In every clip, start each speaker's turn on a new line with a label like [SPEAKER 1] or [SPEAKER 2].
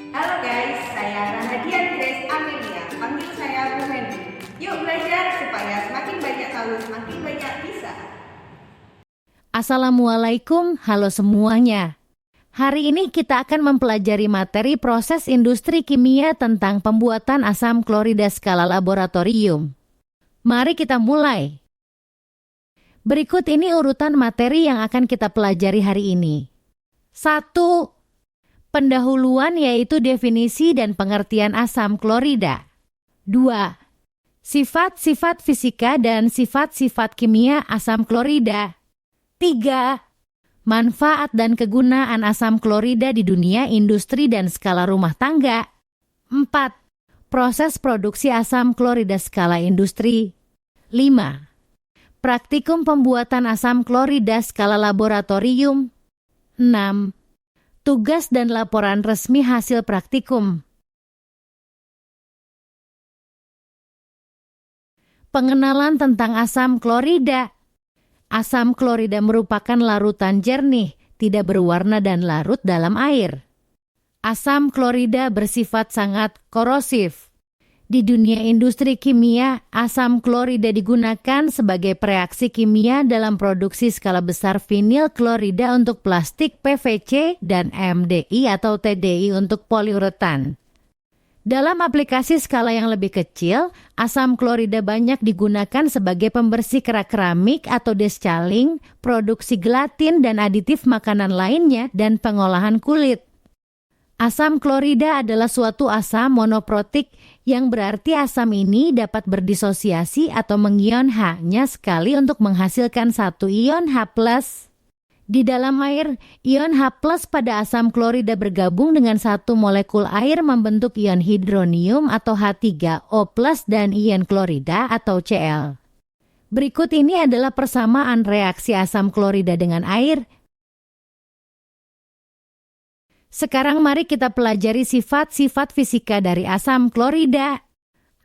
[SPEAKER 1] Halo guys, saya Rahadian Grace Amelia. Panggil saya Bu Hendy. Yuk belajar supaya semakin banyak tahu, semakin banyak bisa.
[SPEAKER 2] Assalamualaikum, halo semuanya. Hari ini kita akan mempelajari materi proses industri kimia tentang pembuatan asam klorida skala laboratorium. Mari kita mulai. Berikut ini urutan materi yang akan kita pelajari hari ini. 1. Pendahuluan yaitu definisi dan pengertian asam klorida. 2. Sifat-sifat fisika dan sifat-sifat kimia asam klorida. 3. Manfaat dan kegunaan asam klorida di dunia industri dan skala rumah tangga. 4. Proses produksi asam klorida skala industri. 5. Praktikum pembuatan asam klorida skala laboratorium. 6. Tugas dan laporan resmi hasil praktikum. Pengenalan tentang asam klorida. Asam klorida merupakan larutan jernih, tidak berwarna dan larut dalam air. Asam klorida bersifat sangat korosif. Di dunia industri kimia, asam klorida digunakan sebagai pereaksi kimia dalam produksi skala besar vinil klorida untuk plastik PVC dan MDI atau TDI untuk poliuretan. Dalam aplikasi skala yang lebih kecil, asam klorida banyak digunakan sebagai pembersih kerak keramik atau descaling, produksi gelatin dan aditif makanan lainnya, dan pengolahan kulit. Asam klorida adalah suatu asam monoprotik yang berarti asam ini dapat berdisosiasi atau mengion H-nya sekali untuk menghasilkan satu ion H+. Di dalam air, ion H+ pada asam klorida bergabung dengan satu molekul air membentuk ion hidronium atau H3O+ dan ion klorida atau Cl. Berikut ini adalah persamaan reaksi asam klorida dengan air. Sekarang mari kita pelajari sifat-sifat fisika dari asam klorida.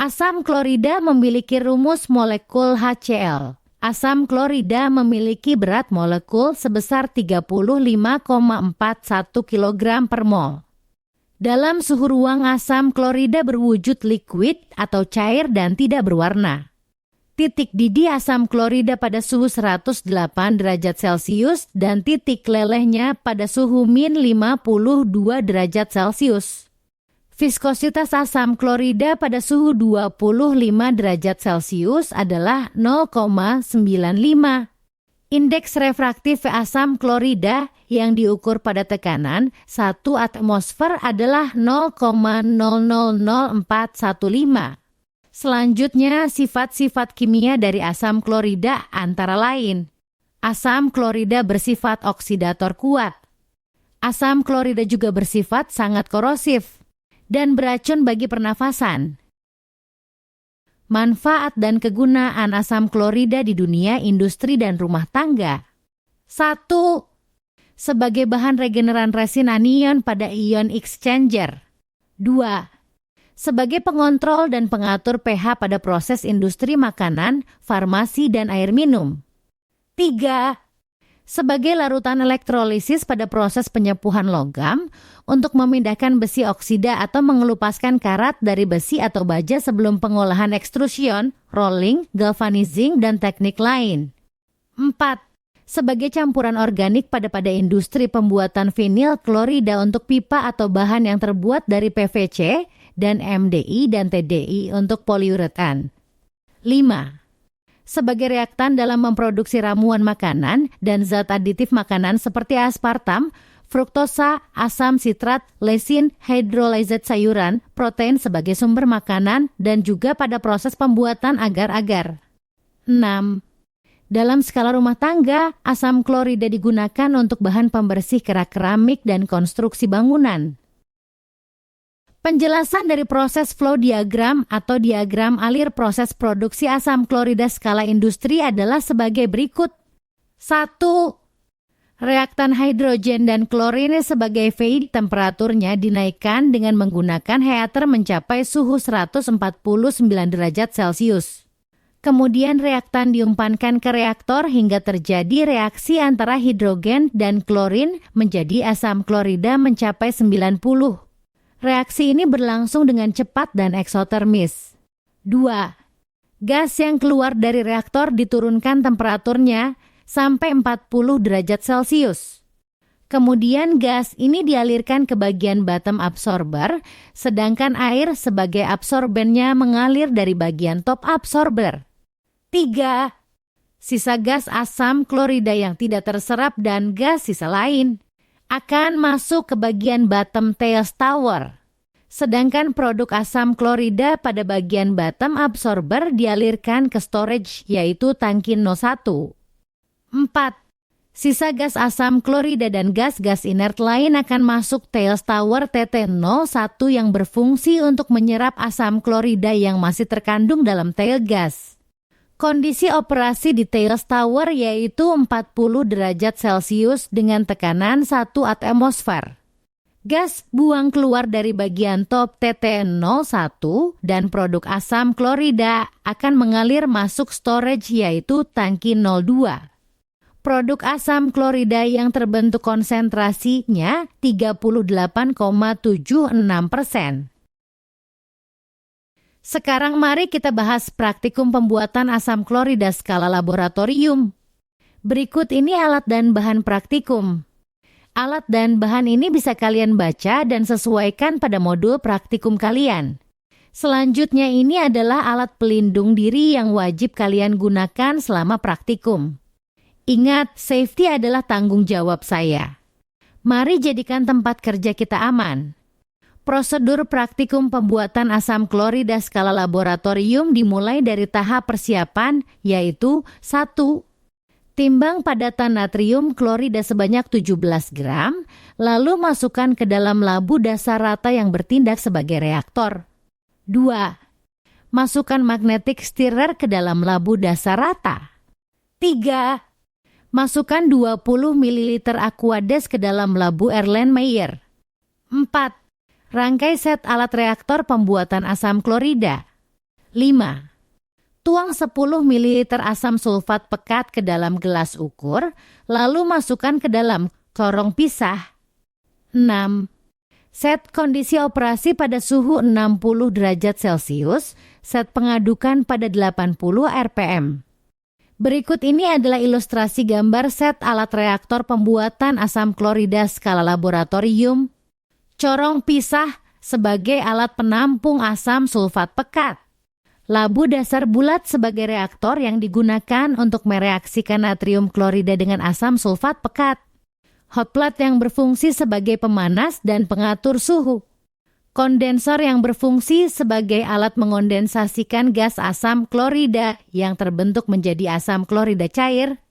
[SPEAKER 2] Asam klorida memiliki rumus molekul HCl. Asam klorida memiliki berat molekul sebesar 35,41 kg per mol. Dalam suhu ruang asam klorida berwujud liquid atau cair dan tidak berwarna. Titik didih asam klorida pada suhu 108 derajat Celcius dan titik lelehnya pada suhu min 52 derajat Celcius. Viskositas asam klorida pada suhu 25 derajat Celcius adalah 0,95. Indeks refraktif asam klorida yang diukur pada tekanan 1 atmosfer adalah 0,000415. Selanjutnya, sifat-sifat kimia dari asam klorida antara lain. Asam klorida bersifat oksidator kuat. Asam klorida juga bersifat sangat korosif dan beracun bagi pernafasan. Manfaat dan kegunaan asam klorida di dunia industri dan rumah tangga. 1. Sebagai bahan regeneran resin anion pada ion exchanger. 2. Sebagai pengontrol dan pengatur pH pada proses industri makanan, farmasi, dan air minum. 3. Sebagai larutan elektrolisis pada proses penyepuhan logam untuk memindahkan besi oksida atau mengelupaskan karat dari besi atau baja sebelum pengolahan ekstrusion, rolling, galvanizing, dan teknik lain. 4. Sebagai campuran organik pada industri pembuatan vinil klorida untuk pipa atau bahan yang terbuat dari PVC dan MDI dan TDI untuk poliuretan. 5. Sebagai reaktan dalam memproduksi ramuan makanan dan zat aditif makanan seperti aspartam, fruktosa, asam sitrat, lesin, hidrolizat sayuran, protein sebagai sumber makanan, dan juga pada proses pembuatan agar-agar. 6. Dalam skala rumah tangga, asam klorida digunakan untuk bahan pembersih kerak keramik dan konstruksi bangunan. Penjelasan dari proses flow diagram atau diagram alir proses produksi asam klorida skala industri adalah sebagai berikut. 1. Reaktan hidrogen dan klorin sebagai VI temperaturnya dinaikkan dengan menggunakan heater mencapai suhu 149 derajat Celcius. Kemudian reaktan diumpankan ke reaktor hingga terjadi reaksi antara hidrogen dan klorin menjadi asam klorida mencapai 90. Reaksi ini berlangsung dengan cepat dan eksotermis. 2. Gas yang keluar dari reaktor diturunkan temperaturnya sampai 40 derajat Celcius. Kemudian gas ini dialirkan ke bagian bottom absorber, sedangkan air sebagai absorbennya mengalir dari bagian top absorber. 3. Sisa gas asam klorida yang tidak terserap dan gas sisa lain akan masuk ke bagian bottom tails tower. Sedangkan produk asam klorida pada bagian bottom absorber dialirkan ke storage yaitu tangki NO1. 4. Sisa gas asam klorida dan gas-gas inert lain akan masuk tails tower TT01 yang berfungsi untuk menyerap asam klorida yang masih terkandung dalam tail gas. Kondisi operasi di tails tower yaitu 40 derajat Celcius dengan tekanan 1 atmosfer. Gas buang keluar dari bagian top TT01 dan produk asam klorida akan mengalir masuk storage yaitu tangki 02. Produk asam klorida yang terbentuk konsentrasinya 38,76%. Sekarang mari kita bahas praktikum pembuatan asam klorida skala laboratorium. Berikut ini alat dan bahan praktikum. Alat dan bahan ini bisa kalian baca dan sesuaikan pada modul praktikum kalian. Selanjutnya ini adalah alat pelindung diri yang wajib kalian gunakan selama praktikum. Ingat, safety adalah tanggung jawab saya. Mari jadikan tempat kerja kita aman. Prosedur praktikum pembuatan asam klorida skala laboratorium dimulai dari tahap persiapan, yaitu 1. Timbang padatan natrium klorida sebanyak 17 gram, lalu masukkan ke dalam labu dasar rata yang bertindak sebagai reaktor. 2. Masukkan magnetic stirrer ke dalam labu dasar rata. 3. Masukkan 20 ml Aquades ke dalam labu Erlenmeyer. 4. Rangkai set alat reaktor pembuatan asam klorida. 5. Tuang 10 ml asam sulfat pekat ke dalam gelas ukur, lalu masukkan ke dalam corong pisah. 6. Set kondisi operasi pada suhu 60 derajat Celcius, set pengadukan pada 80 rpm. Berikut ini adalah ilustrasi gambar set alat reaktor pembuatan asam klorida skala laboratorium. Corong pisah sebagai alat penampung asam sulfat pekat. Labu dasar bulat sebagai reaktor yang digunakan untuk mereaksikan natrium klorida dengan asam sulfat pekat. Hot plate yang berfungsi sebagai pemanas dan pengatur suhu. Kondensor yang berfungsi sebagai alat mengondensasikan gas asam klorida yang terbentuk menjadi asam klorida cair.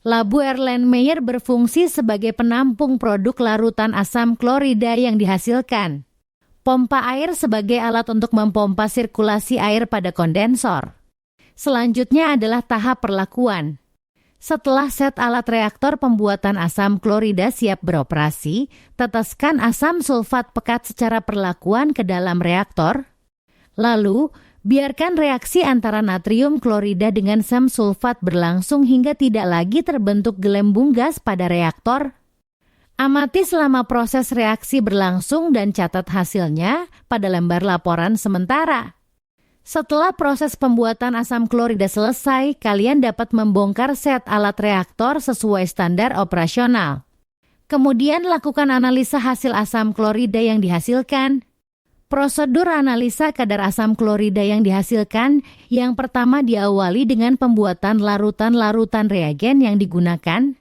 [SPEAKER 2] Labu Erlenmeyer berfungsi sebagai penampung produk larutan asam klorida yang dihasilkan. Pompa air sebagai alat untuk mempompa sirkulasi air pada kondensor. Selanjutnya adalah tahap perlakuan. Setelah set alat reaktor pembuatan asam klorida siap beroperasi, teteskan asam sulfat pekat secara perlakuan ke dalam reaktor. Lalu, biarkan reaksi antara natrium klorida dengan asam sulfat berlangsung hingga tidak lagi terbentuk gelembung gas pada reaktor. Amati selama proses reaksi berlangsung dan catat hasilnya pada lembar laporan sementara. Setelah proses pembuatan asam klorida selesai, kalian dapat membongkar set alat reaktor sesuai standar operasional. Kemudian lakukan analisa hasil asam klorida yang dihasilkan. Prosedur analisa kadar asam klorida yang dihasilkan, yang pertama diawali dengan pembuatan larutan-larutan reagen yang digunakan.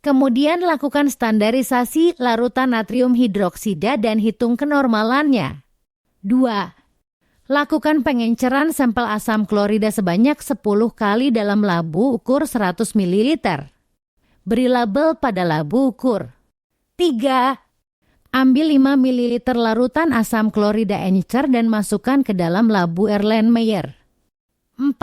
[SPEAKER 2] Kemudian lakukan standarisasi larutan natrium hidroksida dan hitung kenormalannya. 2. Lakukan pengenceran sampel asam klorida sebanyak 10 kali dalam labu ukur 100 ml. Beri label pada labu ukur. 3. Ambil 5 ml larutan asam klorida encer dan masukkan ke dalam labu Erlenmeyer. 4.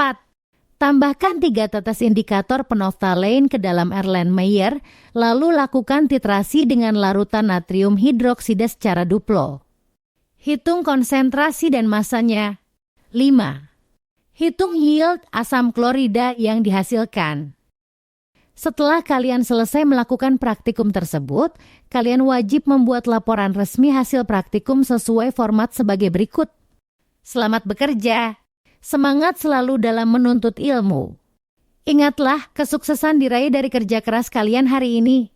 [SPEAKER 2] Tambahkan 3 tetes indikator phenolphthalein ke dalam Erlenmeyer, lalu lakukan titrasi dengan larutan natrium hidroksida secara duplo. Hitung konsentrasi dan masanya. 5. Hitung yield asam klorida yang dihasilkan. Setelah kalian selesai melakukan praktikum tersebut, kalian wajib membuat laporan resmi hasil praktikum sesuai format sebagai berikut. Selamat bekerja. Semangat selalu dalam menuntut ilmu. Ingatlah, kesuksesan diraih dari kerja keras kalian hari ini.